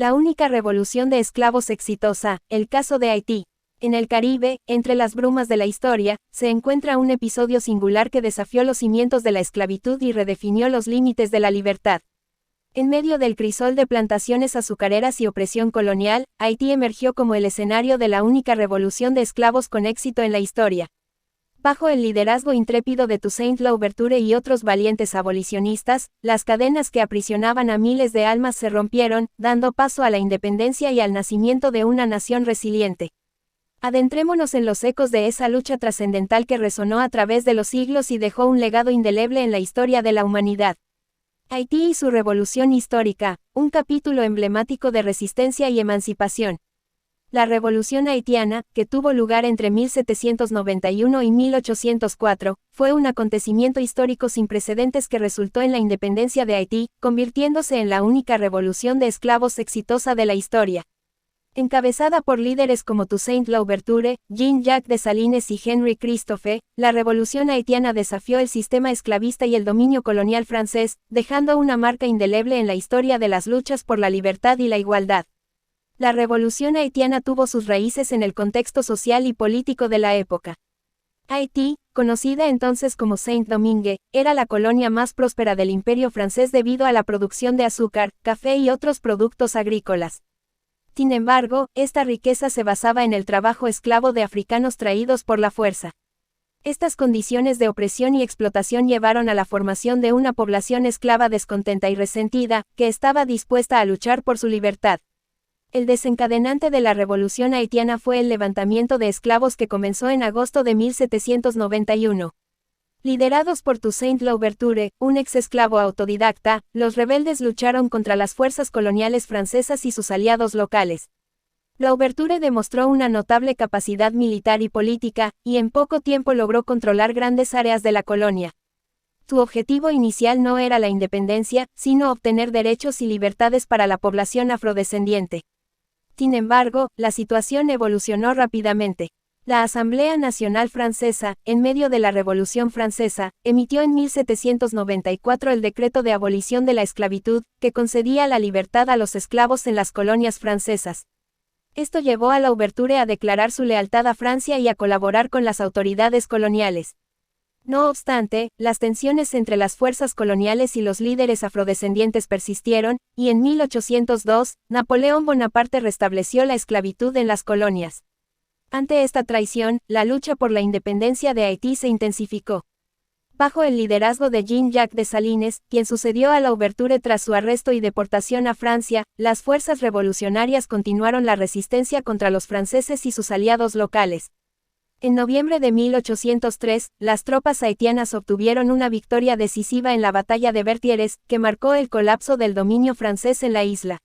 La única revolución de esclavos exitosa, el caso de Haití. En el Caribe, entre las brumas de la historia, se encuentra un episodio singular que desafió los cimientos de la esclavitud y redefinió los límites de la libertad. En medio del crisol de plantaciones azucareras y opresión colonial, Haití emergió como el escenario de la única revolución de esclavos con éxito en la historia. Bajo el liderazgo intrépido de Toussaint Louverture y otros valientes abolicionistas, las cadenas que aprisionaban a miles de almas se rompieron, dando paso a la independencia y al nacimiento de una nación resiliente. Adentrémonos en los ecos de esa lucha trascendental que resonó a través de los siglos y dejó un legado indeleble en la historia de la humanidad. Haití y su revolución histórica, un capítulo emblemático de resistencia y emancipación. La Revolución Haitiana, que tuvo lugar entre 1791 y 1804, fue un acontecimiento histórico sin precedentes que resultó en la independencia de Haití, convirtiéndose en la única revolución de esclavos exitosa de la historia. Encabezada por líderes como Toussaint Louverture, Jean-Jacques Dessalines y Henry Christophe, la Revolución Haitiana desafió el sistema esclavista y el dominio colonial francés, dejando una marca indeleble en la historia de las luchas por la libertad y la igualdad. La Revolución Haitiana tuvo sus raíces en el contexto social y político de la época. Haití, conocida entonces como Saint-Domingue, era la colonia más próspera del Imperio francés debido a la producción de azúcar, café y otros productos agrícolas. Sin embargo, esta riqueza se basaba en el trabajo esclavo de africanos traídos por la fuerza. Estas condiciones de opresión y explotación llevaron a la formación de una población esclava descontenta y resentida, que estaba dispuesta a luchar por su libertad. El desencadenante de la Revolución Haitiana fue el levantamiento de esclavos que comenzó en agosto de 1791. Liderados por Toussaint Louverture, un ex-esclavo autodidacta, los rebeldes lucharon contra las fuerzas coloniales francesas y sus aliados locales. Louverture demostró una notable capacidad militar y política, y en poco tiempo logró controlar grandes áreas de la colonia. Su objetivo inicial no era la independencia, sino obtener derechos y libertades para la población afrodescendiente. Sin embargo, la situación evolucionó rápidamente. La Asamblea Nacional Francesa, en medio de la Revolución Francesa, emitió en 1794 el decreto de abolición de la esclavitud, que concedía la libertad a los esclavos en las colonias francesas. Esto llevó a Louverture a declarar su lealtad a Francia y a colaborar con las autoridades coloniales. No obstante, las tensiones entre las fuerzas coloniales y los líderes afrodescendientes persistieron, y en 1802, Napoleón Bonaparte restableció la esclavitud en las colonias. Ante esta traición, la lucha por la independencia de Haití se intensificó. Bajo el liderazgo de Jean-Jacques Dessalines, quien sucedió a Louverture tras su arresto y deportación a Francia, las fuerzas revolucionarias continuaron la resistencia contra los franceses y sus aliados locales. En noviembre de 1803, las tropas haitianas obtuvieron una victoria decisiva en la batalla de Vertières, que marcó el colapso del dominio francés en la isla.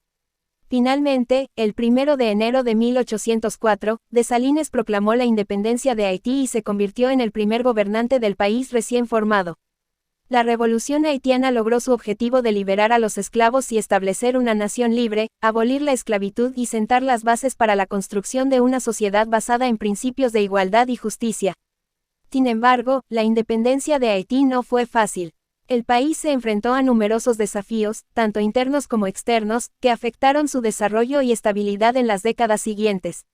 Finalmente, el 1 de enero de 1804, Dessalines proclamó la independencia de Haití y se convirtió en el primer gobernante del país recién formado. La revolución haitiana logró su objetivo de liberar a los esclavos y establecer una nación libre, abolir la esclavitud y sentar las bases para la construcción de una sociedad basada en principios de igualdad y justicia. Sin embargo, la independencia de Haití no fue fácil. El país se enfrentó a numerosos desafíos, tanto internos como externos, que afectaron su desarrollo y estabilidad en las décadas siguientes.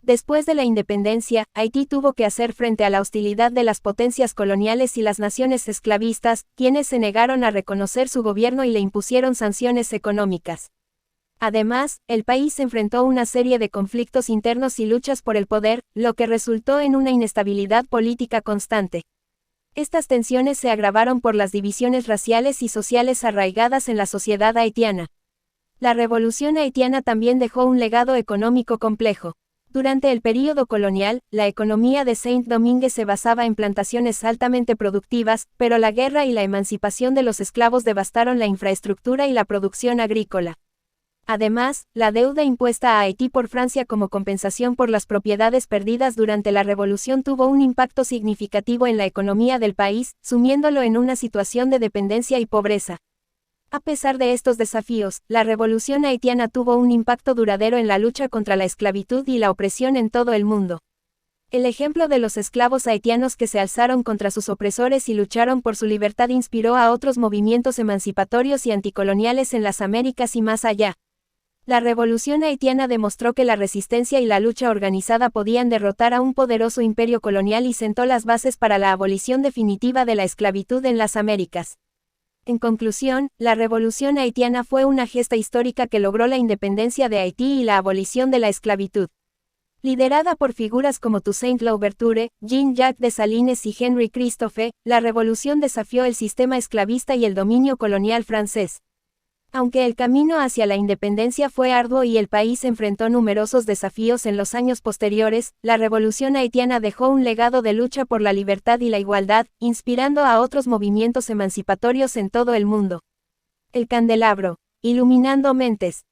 Después de la independencia, Haití tuvo que hacer frente a la hostilidad de las potencias coloniales y las naciones esclavistas, quienes se negaron a reconocer su gobierno y le impusieron sanciones económicas. Además, el país enfrentó una serie de conflictos internos y luchas por el poder, lo que resultó en una inestabilidad política constante. Estas tensiones se agravaron por las divisiones raciales y sociales arraigadas en la sociedad haitiana. La Revolución Haitiana también dejó un legado económico complejo. Durante el período colonial, la economía de Saint-Domingue se basaba en plantaciones altamente productivas, pero la guerra y la emancipación de los esclavos devastaron la infraestructura y la producción agrícola. Además, la deuda impuesta a Haití por Francia como compensación por las propiedades perdidas durante la revolución tuvo un impacto significativo en la economía del país, sumiéndolo en una situación de dependencia y pobreza. A pesar de estos desafíos, la revolución haitiana tuvo un impacto duradero en la lucha contra la esclavitud y la opresión en todo el mundo. El ejemplo de los esclavos haitianos que se alzaron contra sus opresores y lucharon por su libertad inspiró a otros movimientos emancipatorios y anticoloniales en las Américas y más allá. La revolución haitiana demostró que la resistencia y la lucha organizada podían derrotar a un poderoso imperio colonial y sentó las bases para la abolición definitiva de la esclavitud en las Américas. En conclusión, la revolución haitiana fue una gesta histórica que logró la independencia de Haití y la abolición de la esclavitud. Liderada por figuras como Toussaint Louverture, Jean-Jacques Dessalines y Henry Christophe, la revolución desafió el sistema esclavista y el dominio colonial francés. Aunque el camino hacia la independencia fue arduo y el país enfrentó numerosos desafíos en los años posteriores, la revolución haitiana dejó un legado de lucha por la libertad y la igualdad, inspirando a otros movimientos emancipatorios en todo el mundo. El candelabro, iluminando mentes.